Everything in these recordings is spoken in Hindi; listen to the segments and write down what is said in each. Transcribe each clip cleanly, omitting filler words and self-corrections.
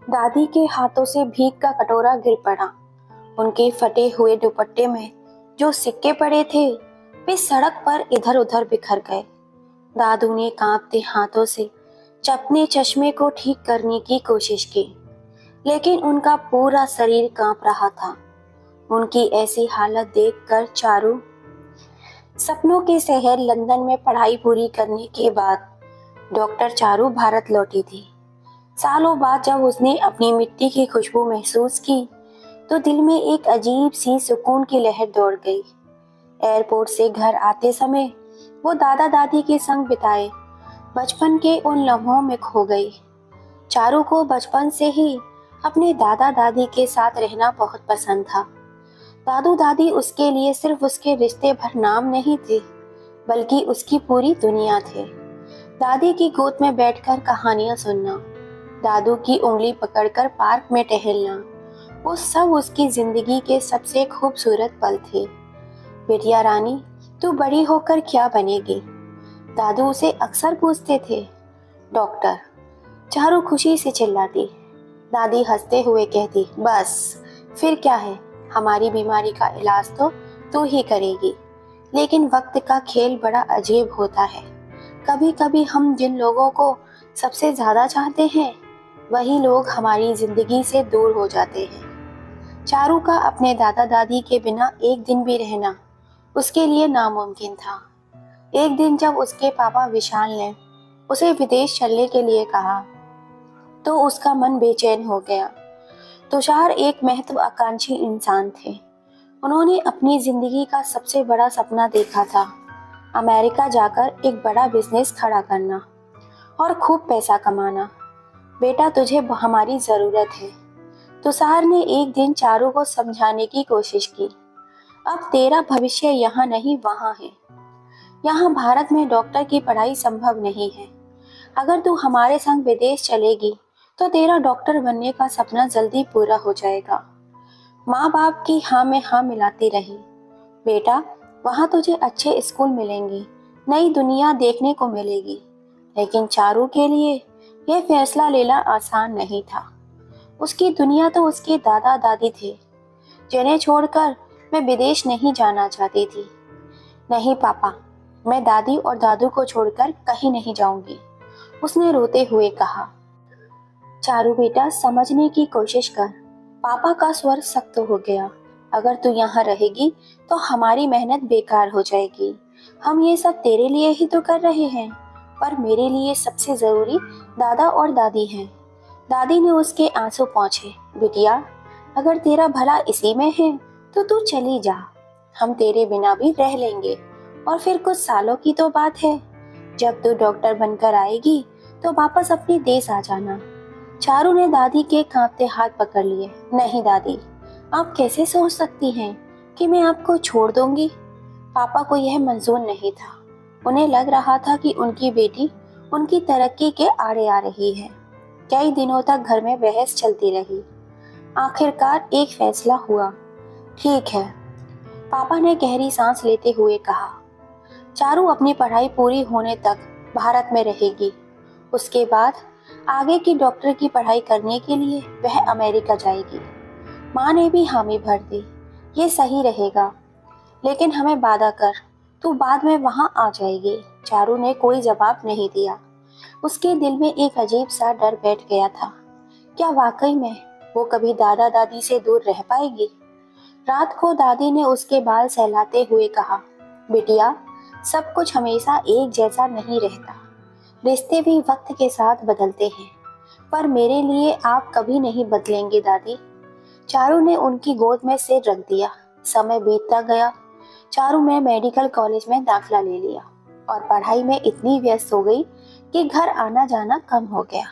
दादी के हाथों से भीख का कटोरा गिर पड़ा। उनके फटे हुए दुपट्टे में जो सिक्के पड़े थे वे सड़क पर इधर उधर बिखर गए। दादू ने कांपते हाथों से अपने चश्मे को ठीक करने की कोशिश की, लेकिन उनका पूरा शरीर कांप रहा था। उनकी ऐसी हालत देखकर चारू सपनों के शहर लंदन में पढ़ाई पूरी करने के बाद डॉक्टर चारू भारत लौटी थी। सालों बाद जब उसने अपनी मिट्टी की खुशबू महसूस की तो दिल में एक अजीब सी सुकून की लहर दौड़ गई। एयरपोर्ट से घर आते समय वो दादा दादी के संग बिताए बचपन के उन लम्हों में खो गई। चारू को बचपन से ही अपने दादा दादी के साथ रहना बहुत पसंद था। दादू दादी उसके लिए सिर्फ उसके रिश्ते भर नाम नहीं थे, बल्कि उसकी पूरी दुनिया थे। दादी की गोद में बैठकर कहानियां सुनना, दादू की उंगली पकड़कर पार्क में टहलना, वो सब उसकी जिंदगी के सबसे खूबसूरत पल थे। बिटिया रानी, तू बड़ी होकर क्या बनेगी? दादू उसे अक्सर पूछते थे। डॉक्टर, चारू खुशी से चिल्लाती। दादी हंसते हुए कहती, बस फिर क्या है, हमारी बीमारी का इलाज तो तू ही करेगी। लेकिन वक्त का खेल बड़ा अजीब होता है। कभी कभी हम जिन लोगों को सबसे ज्यादा चाहते हैं वही लोग हमारी जिंदगी से दूर हो जाते हैं। चारू का अपने दादा दादी के बिना एक दिन भी रहना उसके लिए नामुमकिन था। एक दिन जब उसके पापा विशाल ने उसे विदेश चलने के लिए कहा तो उसका मन बेचैन हो गया। तुषार एक महत्वाकांक्षी इंसान थे। उन्होंने अपनी जिंदगी का सबसे बड़ा सपना देखा था, अमेरिका जाकर एक बड़ा बिजनेस खड़ा करना और खूब पैसा कमाना। बेटा, तुझे हमारी जरूरत है। तुषार ने एक दिन चारू को समझाने की कोशिश की। अब तेरा भविष्य यहाँ नहीं वहाँ है। यहाँ भारत में डॉक्टर की पढ़ाई संभव नहीं है। अगर तू हमारे संग विदेश चलेगी तो तेरा डॉक्टर बनने का सपना जल्दी पूरा हो जाएगा। माँ बाप की हाँ में हाँ मिलाती रही। बेटा, वहाँ तुझे अच्छे स्कूल मिलेंगे, नई दुनिया देखने को मिलेगी। लेकिन चारू के लिए यह फैसला लेना आसान नहीं था। उसकी दुनिया तो उसके दादा दादी थे, जिन्हें छोड़कर मैं विदेश नहीं जाना चाहती थी। नहीं पापा, मैं दादी और दादू को छोड़कर कहीं नहीं जाऊंगी, उसने रोते हुए कहा। चारू बेटा, समझने की कोशिश कर। पापा का स्वर सख्त हो गया। अगर तू यहाँ रहेगी तो हमारी मेहनत बेकार हो जाएगी। हम ये सब तेरे लिए ही तो कर रहे हैं, पर मेरे लिए सबसे जरूरी दादा और दादी हैं। दादी ने उसके आंसू पोंछे। बिटिया, अगर तेरा भला इसी में है तो तू चली जा। हम तेरे बिना भी रह लेंगे। और फिर कुछ सालों की तो बात है, जब तू डॉक्टर बनकर आएगी तो वापस अपने देश आ जाना। चारू ने दादी के कांपते हाथ पकड़ लिए। नहीं दादी, आप कैसे सोच सकती हैं कि मैं आपको छोड़ दूंगी? पापा को यह मंजूर नहीं था। उन्हें लग रहा था कि उनकी बेटी उनकी तरक्की के आड़े आ रही है। कई दिनों तक घर में बहस चलती रही। आखिरकार एक फैसला हुआ। ठीक है, पापा ने गहरी सांस लेते हुए कहा। चारू अपनी पढ़ाई पूरी होने तक भारत में रहेगी। उसके बाद आगे की डॉक्टर की पढ़ाई करने के लिए वह अमेरिका जाएगी। माँ ने भी हामी भर दी। ये सही रहेगा, लेकिन हमें वादा कर, तू बाद में वहां आ जाएगी। चारू ने कोई जवाब नहीं दिया। उसके दिल में एक अजीब सा डर बैठ गया था। क्या वाकई में वो कभी दादा दादी से दूर रह पाएगी? रात को दादी ने उसके बाल सहलाते हुए कहा, बिटिया, सब कुछ हमेशा एक जैसा नहीं रहता। रिश्ते भी वक्त के साथ बदलते हैं, पर मेरे लिए आप कभी नहीं बदलेंगे दादी। चारू ने उनकी गोद में सिर रख दिया। समय बीतता गया। चारू ने मेडिकल कॉलेज में दाखिला ले लिया और पढ़ाई में इतनी व्यस्त हो गई कि घर आना जाना कम हो गया।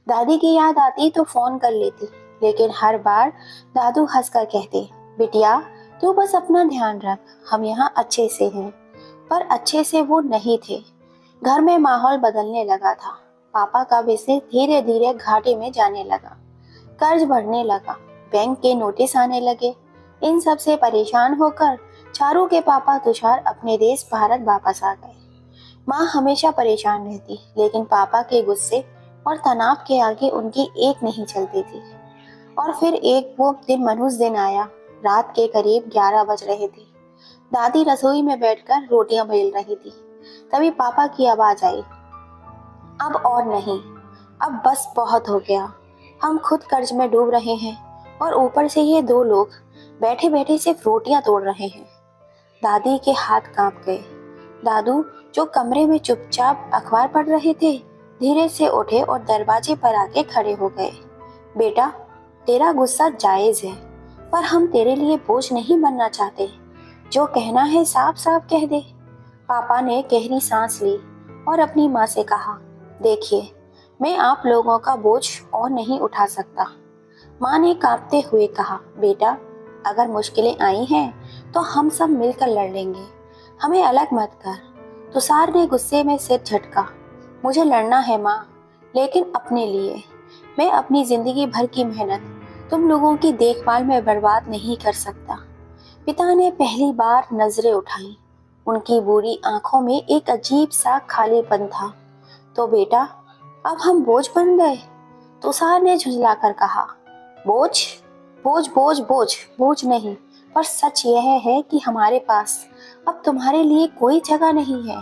दादी की याद आती तो फोन कर लेती, लेकिन हर बार दादू हंसकर कहते, बिटिया, तू बस अपना ध्यान रख, हम यहाँ अच्छे से हैं। पर अच्छे से वो नहीं थे। घर में माहौल बदलने लगा था। पापा का बिजनेस धीरे धीरे घाटे में जाने लगा। कर्ज बढ़ने लगा, बैंक के नोटिस आने लगे। इन सब से परेशान होकर चारू के पापा तुषार अपने देश भारत वापस आ गए। माँ हमेशा परेशान रहती, लेकिन पापा के गुस्से और तनाव के आगे उनकी एक नहीं चलती थी। और फिर एक वो दिन मनुष्य दिन आया। रात के करीब 11 बज रहे थे। दादी रसोई में बैठकर रोटियां बेल रही थी। तभी पापा की आवाज आई, अब और नहीं, अब बस बहुत हो गया। हम खुद कर्ज में डूब रहे हैं और ऊपर से ये दो लोग बैठे बैठे सिर्फ रोटियां तोड़ रहे हैं। दादी के हाथ कांप गए। दादू, जो कमरे में चुपचाप अखबार पढ़ रहे थे, धीरे से उठे और दरवाजे पर आके खड़े हो गए। बेटा, तेरा गुस्सा जायज है, पर हम तेरे लिए बोझ नहीं बनना चाहते। जो कहना है साफ साफ कह दे। पापा ने गहरी सांस ली और अपनी माँ से कहा, देखिए, मैं आप लोगों का बोझ और नहीं उठा सकता। माँ ने कांपते हुए कहा, बेटा, अगर मुश्किलें आई हैं तो हम सब मिलकर लड़ लेंगे, हमें अलग मत कर। तुषार ने गुस्से में सिर झटका। मुझे लड़ना है माँ, लेकिन अपने लिए। मैं अपनी जिंदगी भर की मेहनत तुम लोगों की देखभाल में बर्बाद नहीं कर सकता। पिता ने पहली बार नजरें उठाई। उनकी बुरी आंखों में एक अजीब सा खालीपन था। तो बेटा, अब हम बोझ बन गए? तुषार ने झुंझलाकर कहा। बोझ? बोझ बोझ बोझ बोझ नहीं, पर सच यह है कि हमारे पास अब तुम्हारे लिए कोई जगह नहीं है।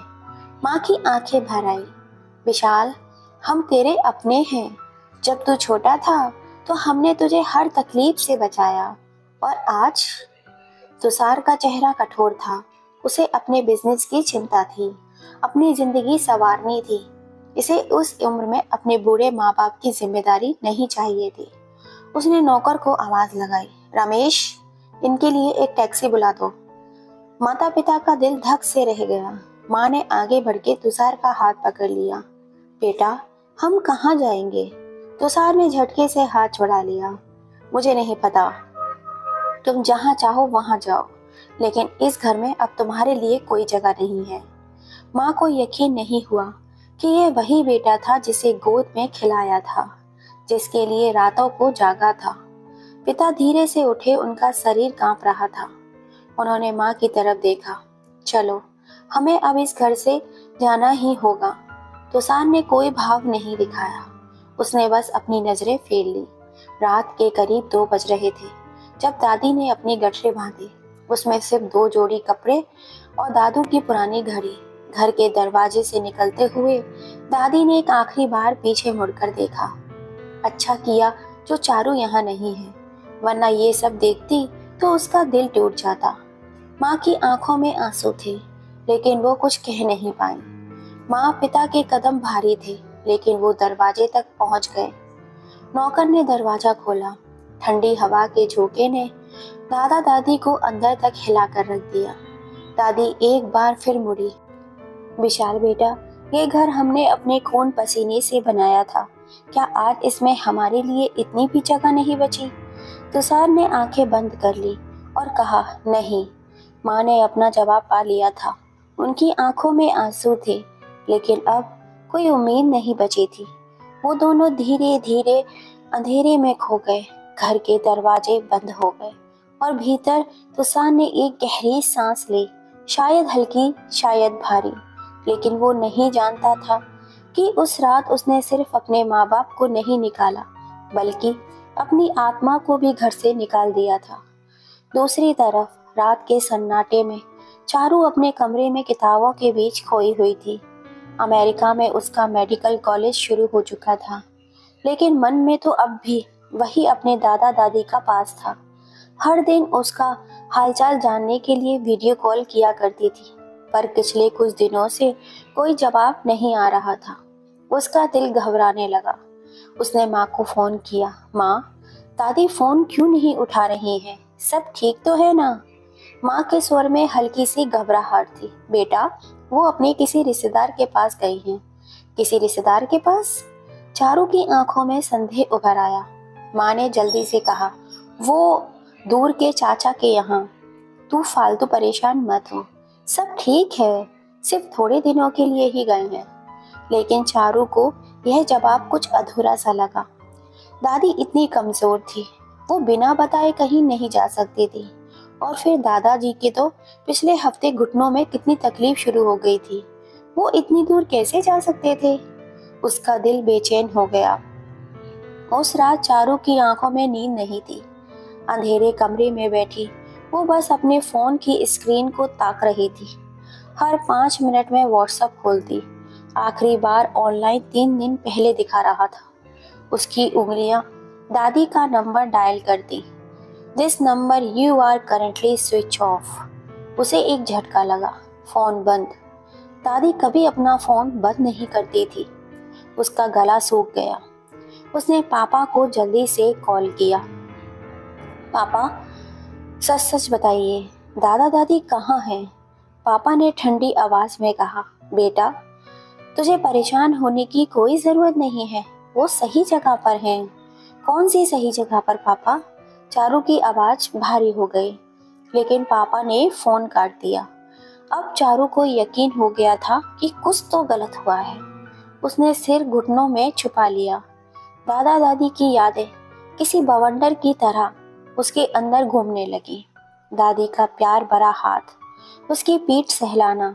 माँ की आंखें भर आई। विशाल, हम तेरे अपने हैं। जब तू छोटा था तो हमने तुझे हर तकलीफ से बचाया, और आज? तुषार का चेहरा कठोर था। उसे अपने बिजनेस की चिंता थी, अपनी जिंदगी संवारनी थी। इसे उस उम्र में अपने बूढ़े माँ बाप की जिम्मेदारी नहीं चाहिए थी। उसने नौकर को आवाज लगाई, रमेश, इनके लिए एक टैक्सी बुला दो। माता पिता का दिल धक से रह गया। माँ ने आगे बढ़ के तुषार का हाथ पकड़ लिया। बेटा, हम कहाँ जाएंगे? तुषार ने झटके से हाथ छुड़ा लिया। मुझे नहीं पता, तुम जहाँ चाहो वहाँ जाओ, लेकिन इस घर में अब तुम्हारे लिए कोई जगह नहीं है। माँ को यकीन नहीं हुआ कि यह वही बेटा था जिसे गोद में खिलाया था, जिसके लिए रातों को जागा था। पिता धीरे से उठे, उनका शरीर कांप रहा था। उन्होंने माँ की तरफ देखा। चलो, हमें अब इस घर से जाना ही होगा। तुषार ने कोई भाव नहीं दिखाया। उसने बस अपनी नजरें फेर ली। रात के करीब 2 बज रहे थे जब दादी ने अपनी गठरी बांधी। उसमें सिर्फ 2 जोड़ी कपड़े और दादू की पुरानी घड़ी। घर के दरवाजे से निकलते हुए दादी ने एक आखिरी बार पीछे मुड़कर देखा। अच्छा किया जो चारू यहाँ नहीं है, वरना ये सब देखती तो उसका दिल टूट जाता। माँ की आंखों में आंसू थे, लेकिन वो कुछ कह नहीं पाई। माँ पिता के कदम भारी थे, लेकिन वो दरवाजे तक पहुंच गए। नौकर ने दरवाजा खोला। ठंडी हवा के झोंके ने दादा दादी को अंदर तक हिलाकर रख दिया। दादी एक बार फिर मुड़ी। विशाल बेटा, ये घर हमने अपने खून पसीने से बनाया था। क्या आज इसमें हमारे लिए इतनी भी जगह नहीं बची? तुषार ने आंखें बंद कर ली और कहा, नहीं। माँ ने अपना जवाब पा लिया था। उनकी आंखों में आंसू थे, लेकिन अब कोई उम्मीद नहीं बची थी। वो दोनों धीरे धीरे अंधेरे में खो गए। घर के दरवाजे बंद हो गए और भीतर तुषार ने एक गहरी सांस ली, शायद हल्की, शायद भारी। लेकिन वो नहीं जानता था कि उस रात उसने सिर्फ अपने माँ बाप को नहीं निकाला, बल्कि अपनी आत्मा को भी घर से निकाल दिया था। दूसरी तरफ रात के सन्नाटे में चारू अपने कमरे में किताबों के बीच खोई हुई थी। अमेरिका में उसका मेडिकल कॉलेज शुरू हो चुका था, लेकिन मन में तो अब भी वही अपने दादा दादी का पास था। हर दिन उसका हालचाल जानने के लिए वीडियो कॉल किया करती थी, पर पिछले कुछ दिनों से कोई जवाब नहीं आ रहा था। उसका दिल घबराने लगा। उसने माँ को फोन किया। माँ, दादी फोन क्यों नहीं उठा रही हैं? सब ठीक तो है ना? माँ के स्वर में हल्की सी घबराहट थी। बेटा, वो अपने किसी रिश्तेदार के पास गई हैं। किसी रिश्तेदार के पास? चारू की आंखों में संदेह उभर आया। माँ ने जल्दी से कहा, वो दूर के चाचा के यहाँ। तू फालतू परेशान मत हो, सब ठीक है, सिर्फ थोड़े दिनों के लिए ही गए हैं। लेकिन चारू को यह जवाब कुछ अधूरा सा लगा। दादी इतनी कमजोर थी, वो बिना बताए कहीं नहीं जा सकती थी। और फिर दादाजी के तो पिछले हफ्ते घुटनों में कितनी तकलीफ शुरू हो गई थी, वो इतनी दूर कैसे जा सकते थे? उसका दिल बेचैन हो गया। उस रात चारू की आंखों में नींद नहीं थी। अंधेरे कमरे में बैठी वो बस अपने फोन की स्क्रीन को ताक रही थी। हर 5 मिनट में व्हाट्सएप खोलती। आखिरी बार ऑनलाइन 3 दिन पहले दिखा रहा था। उसकी उंगलियां दादी का नंबर डायल करती। This number you are currently switch off. उसे एक झटका लगा। फोन बंद। दादी कभी अपना फोन बंद नहीं करती थी। उसका गला सूख गया। उसने पापा को जल्दी से कॉल किया। पापा, सच सच बताइए, दादा दादी कहाँ हैं? पापा ने ठंडी आवाज में कहा, बेटा, तुझे परेशान होने की कोई जरूरत नहीं है, वो सही जगह पर हैं। कौन सी सही जगह पर पापा? चारू की आवाज भारी हो गई, लेकिन पापा ने फोन काट दिया। अब चारू को यकीन हो गया था कि कुछ तो गलत हुआ है। उसने सिर घुटनों में छुपा लिया। दादा दादी की यादें किसी बवंडर की तरह उसके अंदर घूमने लगी। दादी का प्यार भरा हाथ, उसकी पीठ सहलाना,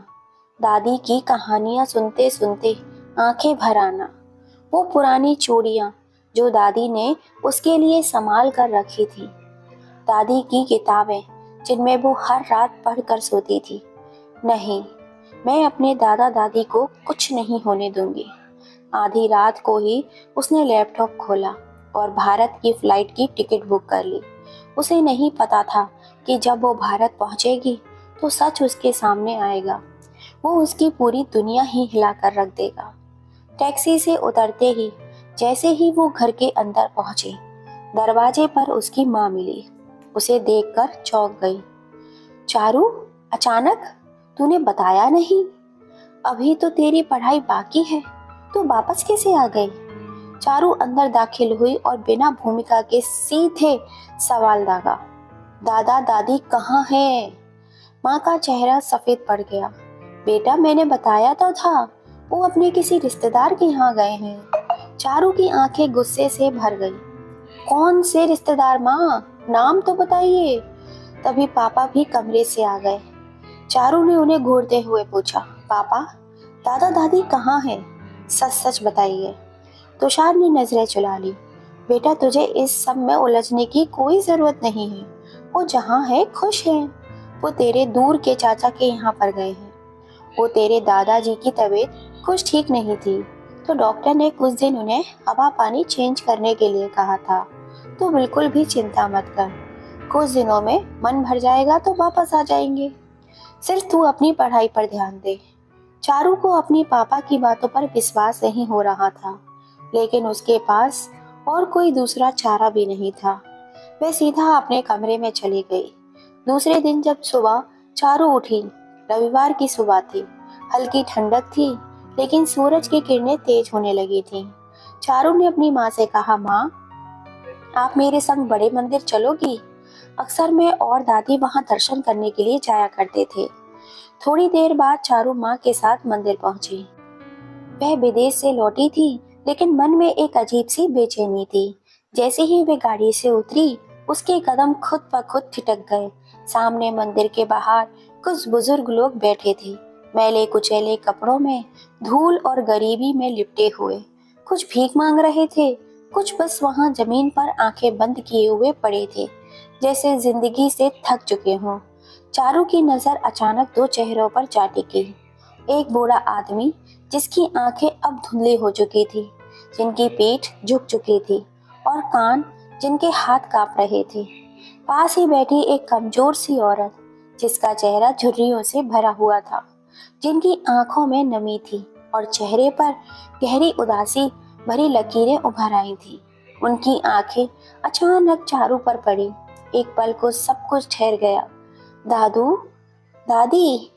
दादी की कहानियां सुनते सुनते आंखें भर आना, वो पुरानी चूड़ियां जो दादी ने उसके लिए संभाल कर रखी थी, दादी की किताबें जिनमें वो हर रात पढ़कर सोती थी। नहीं, मैं अपने दादा दादी को कुछ नहीं होने दूंगी। आधी रात को ही उसने लैपटॉप खोला और भारत की फ्लाइट की टिकट बुक कर ली। उसे नहीं पता था कि जब वो भारत पहुंचेगी तो सच उसके सामने आएगा। वो उसकी पूरी दुनिया ही हिलाकर रख देगा। टैक्सी से उतरते ही जैसे ही वो घर के अंदर पहुंचे, दरवाजे पर उसकी माँ मिली। उसे देखकर चौंक गई। चारू, अचानक? तूने बताया नहीं। अभी तो तेरी पढ़ाई बाकी है, तू वापस कैसे आ गई? चारू अंदर दाखिल हुई और बिना भूमिका के सीधे सवाल दागा, दादा दादी कहाँ हैं? माँ का चेहरा सफेद पड़ गया। बेटा, मैंने बताया तो था, वो अपने किसी रिश्तेदार के यहाँ गए हैं। चारू की आंखें गुस्से से भर गई। कौन से रिश्तेदार माँ? नाम तो बताइए। तभी पापा भी कमरे से आ गए। चारू ने उन्हें घूरते हुए पूछा, पापा, दादा दादी कहाँ हैं? सच सच बताइए। तुषार ने नजरें चुरा ली। बेटा, तुझे इस सब में उलझने की कोई जरूरत नहीं है। वो जहाँ है खुश है। वो तेरे दूर के चाचा के यहाँ पर गए हैं। वो तेरे दादाजी की तबीयत कुछ ठीक नहीं थी, तो डॉक्टर ने कुछ दिन उन्हें हवा पानी चेंज करने के लिए कहा था। तो बिल्कुल भी चिंता मत कर, कुछ दिनों में मन भर जाएगा तो वापस आ जाएंगे। सिर्फ तू अपनी पढ़ाई पर ध्यान दे। चारू को अपनी पापा की बातों पर विश्वास नहीं हो रहा था, लेकिन उसके पास और कोई दूसरा चारा भी नहीं था। वह सीधा अपने कमरे में चली गई। दूसरे दिन जब सुबह चारू उठी, रविवार की सुबह थी। हल्की ठंडक थी, लेकिन सूरज की किरणें तेज होने लगी थीं। चारू ने अपनी माँ से कहा, माँ, आप मेरे संग बड़े मंदिर चलोगी? अक्सर मैं और दादी वहाँ दर्शन करने के लिए जाया करते थे। थोड़ी देर बाद चारू माँ के साथ मंदिर पहुंची। वह विदेश से लौटी थी, लेकिन मन में एक अजीब सी बेचैनी थी। जैसे ही वह गाड़ी से उतरी, उसके कदम खुद ब खुद ठिठक गए। सामने मंदिर के बाहर कुछ बुजुर्ग लोग बैठे थे, मैले कुचैले कपड़ों में, धूल और गरीबी में लिपटे हुए। कुछ भीख मांग रहे थे, कुछ बस वहां जमीन पर आंखें बंद किए हुए पड़े थे, जैसे जिंदगी से थक चुके हों। चारू की नजर अचानक दो चेहरों पर जा टिकी। एक बूढ़ा आदमी जिसकी आंखें अब धुंधली हो चुकी थी, जिनकी पीठ झुक चुकी थी और कान जिनके हाथ कांप रहे थे। पास ही बैठी एक कमजोर सी औरत, जिसका चेहरा झुर्रियों से भरा हुआ था, जिनकी आंखों में नमी थी और चेहरे पर गहरी उदासी भरी लकीरें उभर आई थी। उनकी आंखें अचानक चारू पर पड़ी। एक पल को सब कुछ ठहर गया। दादू, दादी।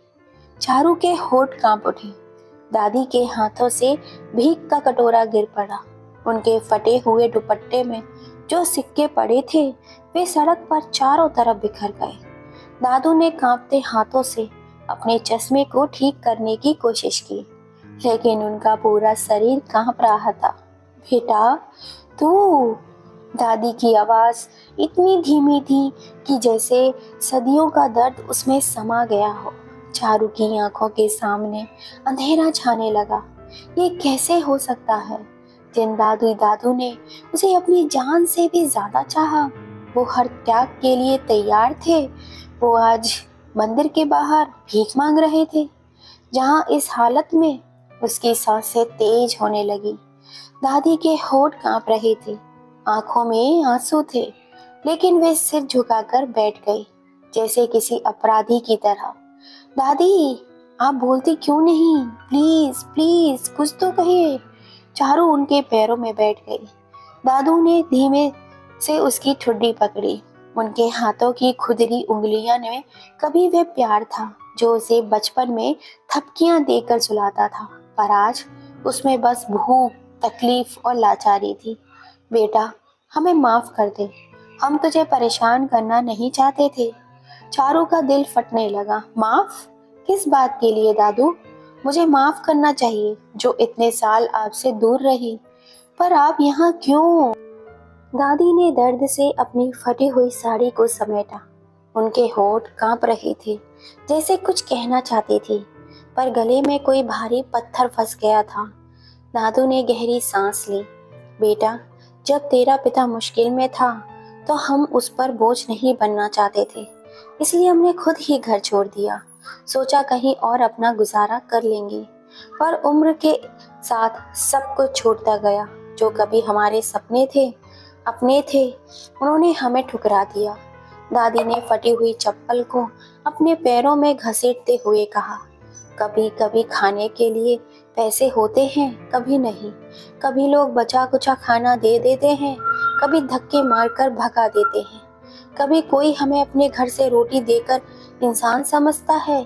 चारू के होठ कांप उठे। दादी के हाथों से भीख का कटोरा गिर पड़ा। उनके फटे हुए दुपट्टे में जो सिक्के पड़े थे, वे सड़क पर चारों तरफ बिखर गए। दादू ने कांपते हाथों से अपने चश्मे को ठीक करने की कोशिश की, लेकिन उनका पूरा शरीर कांप रहा था। बेटा, तू। दादी की आवाज इतनी धीमी थी कि जैसे सदियों का दर्द उसमें समा गया हो। चारू की आंखों के सामने अंधेरा छाने लगा। ये कैसे हो सकता है? जिन दादी दादू ने उसे अपनी जान से भी ज्यादा चाहा, वो हर त्याग के लिए तैयार थे, वो आज मंदिर के बाहर भीख मांग रहे थे। जहां इस हालत में उसकी सांसें तेज होने लगी। दादी के होठ कांप रहे थे, आंखों में आंसू थे, लेकिन वे सिर झुकाकर बैठ गई जैसे किसी अपराधी की तरह। दादी, आप बोलती क्यों नहीं? प्लीज प्लीज कुछ तो कहिए। चारू उनके पैरों में बैठ गई। दादू ने धीमे से उसकी ठुड्डी पकड़ी। उनके हाथों की खुदरी उंगलियां में कभी वे प्यार था जो उसे बचपन में थपकियां देकर सुलाता था, पर आज उसमें बस भूख, तकलीफ और लाचारी थी। बेटा, हमें माफ कर दे, हम तुझे परेशान करना नहीं चाहते थे। चारू का दिल फटने लगा। माफ? किस बात के लिए दादू? मुझे माफ करना चाहिए जो इतने साल आपसे दूर रही, पर आप यहाँ क्यों? दादी ने दर्द से अपनी फटी हुई साड़ी को समेटा। उनके होठ कांप रहे थे, जैसे कुछ कहना चाहती थी, पर गले में कोई भारी पत्थर फंस गया था। दादू ने गहरी सांस ली। बेटा, जब तेरा पिता मुश्किल में था तो हम उस पर बोझ नहीं बनना चाहते थे, इसलिए हमने खुद ही घर छोड़ दिया। सोचा कहीं और अपना गुजारा कर लेंगे, पर उम्र के साथ सब कुछ छूटता गया। जो कभी हमारे सपने थे, अपने थे, उन्होंने हमें ठुकरा दिया। दादी ने फटी हुई चप्पल को अपने पैरों में घसीटते हुए कहा, कभी कभी खाने के लिए पैसे होते हैं, कभी नहीं। कभी लोग बचा कुचा खाना दे देते हैं, कभी धक्के मारकर भगा देते हैं। कभी कोई हमें अपने घर से रोटी देकर इंसान समझता है,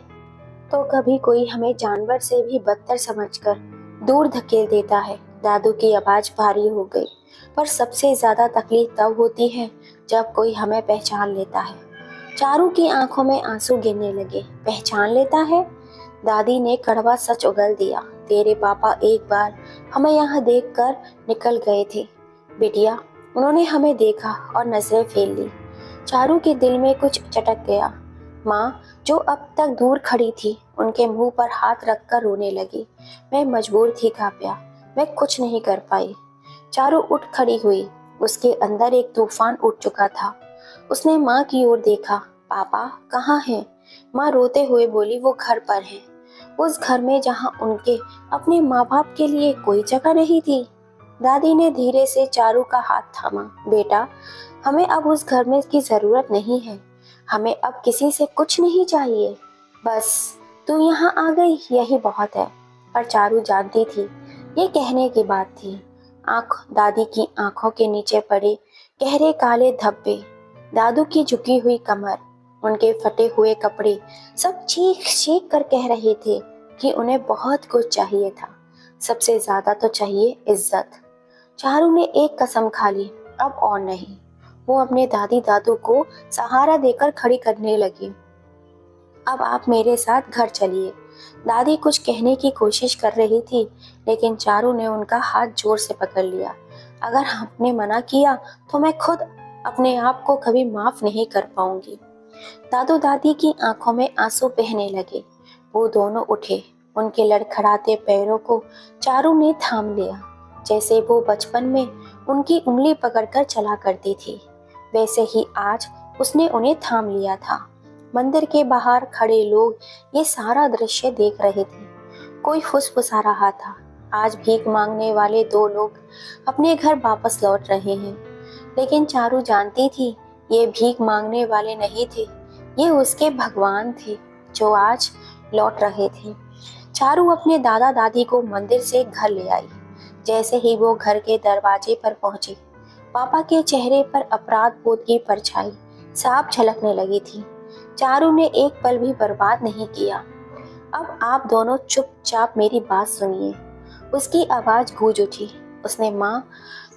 तो कभी कोई हमें जानवर से भी बदतर समझकर दूर धकेल देता है। दादू की आवाज भारी हो गई। पर सबसे ज्यादा तकलीफ तब होती है जब कोई हमें पहचान लेता है। चारू की आंखों में आंसू गिरने लगे। पहचान लेता है? दादी ने कड़वा सच उगल दिया। तेरे पापा एक बार हमें यहाँ देखकर निकल गए थे बिटिया। उन्होंने हमें देखा और नजरें फेर ली। चारू के दिल में कुछ चटक गया। माँ, जो अब तक दूर खड़ी थी, उनके मुंह पर हाथ रखकर रोने लगी। मैं मजबूर थी काव्या, मैं कुछ नहीं कर पाई। चारू उठ खड़ी हुई। उसके अंदर एक तूफान उठ चुका था। उसने माँ की ओर देखा। पापा कहाँ हैं? माँ रोते हुए बोली, वो घर पर हैं, उस घर में जहाँ उनके अपने माँ बाप के लिए कोई जगह नहीं थी। दादी ने धीरे से चारू का हाथ थामा। बेटा, हमें अब उस घर में की जरूरत नहीं है, हमें अब किसी से कुछ नहीं चाहिए, बस तू यहाँ आ गई यही बहुत है। पर चारू जानती थी ये कहने की बात थी। दादी की आंखों के नीचे पड़े गहरे काले धब्बे, दादू की झुकी हुई कमर, उनके फटे हुए कपड़े, सब चीख चीख कर कह रहे थे कि उन्हें बहुत कुछ चाहिए था। सबसे ज्यादा तो चाहिए इज्जत। चारू ने एक कसम खा ली, अब और नहीं। वो अपने दादी दादू को सहारा देकर खड़ी करने लगी। अब आप मेरे साथ घर चलिए। दादी कुछ कहने की कोशिश कर रही थी, लेकिन चारू ने उनका हाथ जोर से पकड़ लिया। अगर आपने मना किया तो मैं खुद अपने आप को कभी माफ नहीं कर पाऊंगी। दादू दादी की आंखों में आंसू बहने लगे। वो दोनों उठे। उनके लड़खड़ाते पैरों को चारू ने थाम लिया, जैसे वो बचपन में उनकी उंगली पकड़कर चला करती थी, वैसे ही आज उसने उन्हें थाम लिया था। मंदिर के बाहर खड़े लोग ये सारा दृश्य देख रहे थे। कोई फुसफुसा रहा था, आज भीख मांगने वाले दो लोग अपने घर वापस लौट रहे हैं। लेकिन चारू जानती थी ये भीख मांगने वाले नहीं थे, ये उसके भगवान थे जो आज लौट रहे थे। चारू अपने दादा दादी को मंदिर से घर ले आई। जैसे ही वो घर के दरवाजे पर पहुंची, पापा के चेहरे पर अपराध बोध की परछाई साफ झलकने लगी थी। चारू ने एक पल भी बर्बाद नहीं किया। अब आप दोनों चुपचाप मेरी बात सुनिए। उसकी आवाज गूंज उठी। उसने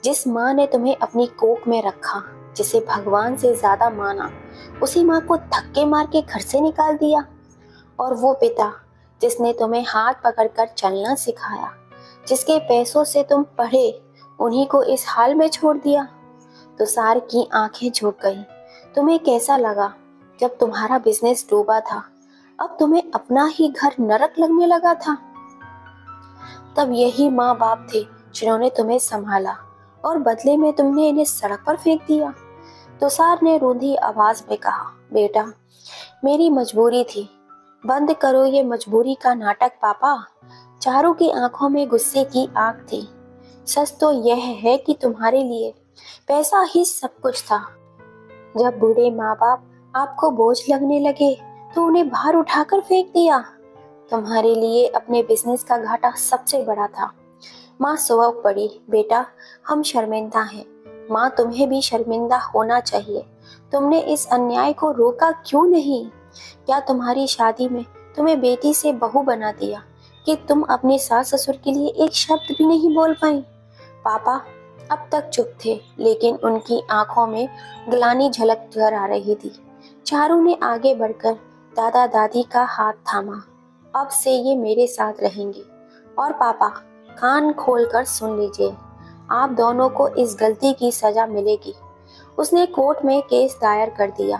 जिस माँ ने तुम्हें अपनी कोख में रखा, जिसे भगवान से ज्यादा माना, उसी माँ को धक्के मार के घर से निकाल दिया। और वो पिता जिसने तुम्हें हाथ पकड़कर चलना सिखाया, जिसके पैसों से तुम पढ़े, उन्हीं को इस हाल में छोड़ दिया। तुषार की आंखें झुक गईं। तुम्हें कैसा लगा जब तुम्हारा बिजनेस डूबा था? अब तुम्हें अपना ही घर नरक लगने लगा था। तब यही माँ बाप थे जिन्होंने तुम्हें संभाला और बदले में तुमने इन्हें सड़क पर फेंक दिया। तुषार ने रूंधी आवाज में कहा, बेटा, मेरी मजबूरी थी। बंद करो ये मजबूरी का नाटक पापा। चारू की आंखों में गुस्से की आग थी। सच तो यह है कि तुम्हारे लिए पैसा ही सब कुछ था। जब बूढ़े माँ बाप आपको बोझ लगने लगे तो उन्हें बाहर उठाकर फेंक दिया। तुम्हारे लिए अपने बिजनेस का घाटा सबसे बड़ा था। माँ सुबह पड़ी, बेटा, हम शर्मिंदा हैं। माँ, तुम्हें भी शर्मिंदा होना चाहिए। तुमने इस अन्याय को रोका क्यों नहीं? क्या तुम्हारी शादी में तुम्हें बेटी से बहू बना दिया कि तुम अपने सास ससुर के लिए एक शब्द भी नहीं बोल पाई? पापा अब तक चुप थे, लेकिन उनकी आंखों में ग्लानि झलक कर आ रही थी। चारू ने आगे बढ़कर दादा दादी का हाथ थामा। अब से ये मेरे साथ रहेंगे। और पापा, कान खोलकर सुन लीजिए, आप दोनों को इस गलती की सजा मिलेगी। उसने कोर्ट में केस दायर कर दिया।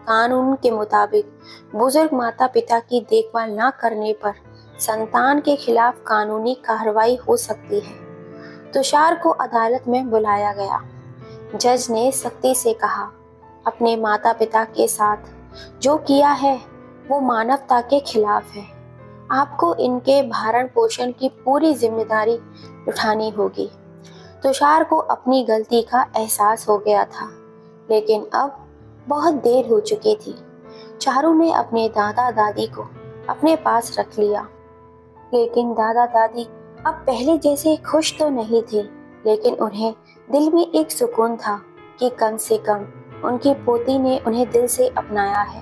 कानून के मुताबिक बुजुर्ग माता पिता की देखभाल न करने पर संतान के खिलाफ कानूनी कार्रवाई हो सकती है। तुषार को अदालत में बुलाया गया। जज ने सख्ती से कहा, अपने माता पिता के साथ जो किया है वो मानवता के खिलाफ है। आपको इनके भरण पोषण की पूरी जिम्मेदारी उठानी होगी। तुषार को अपनी गलती का एहसास हो गया था, लेकिन अब बहुत देर हो चुकी थी। चारू ने अपने दादा दादी को अपने पास रख लिया, लेकिन दादा दादी अब पहले जैसे खुश तो नहीं थे, लेकिन उन्हें दिल में एक सुकून था कि कम से कम उनकी पोती ने उन्हें दिल से अपनाया है।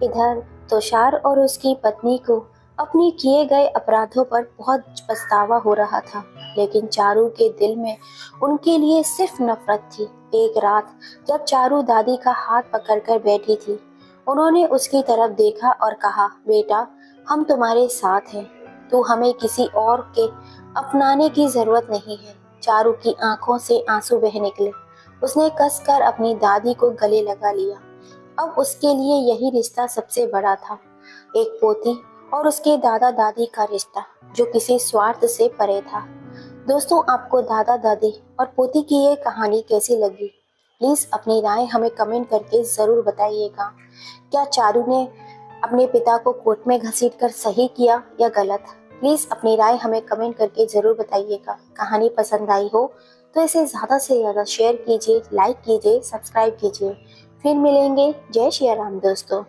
इधर तुषार और उसकी पत्नी को अपने किए गए अपराधों पर बहुत पछतावा हो रहा था, लेकिन चारू के दिल में उनके लिए सिर्फ नफरत थी। एक रात जब चारू दादी का हाथ पकड़कर बैठी थी, उन्होंने उसकी तरफ देखा और कहा, बेटा, हम तुम्हारे साथ हैं। तू हमें किसी और के अपनाने की जरूरत नहीं है। चारू की आंखों से आंसू बह निकले। उसने कसकर अपनी दादी को गले लगा लिया। अब उसके लिए यही रिश्ता सबसे बड़ा था, एक पोती और उसके दादा दादी का रिश्ता जो किसी स्वार्थ से परे था। दोस्तों, आपको दादा दादी और पोती की ये कहानी कैसी लगी? प्लीज़ अपनी राय हमें कमेंट करके ज़रूर बताइएगा। क्या चारू ने अपने पिता को कोर्ट में घसीटकर सही किया या गलत? प्लीज़ अपनी राय हमें कमेंट करके ज़रूर बताइएगा। कहानी पसंद आई हो तो इसे ज़्यादा से ज़्यादा शेयर कीजिए, लाइक कीजिए, सब्सक्राइब कीजिए। फिर मिलेंगे। जय श्री राम दोस्तों।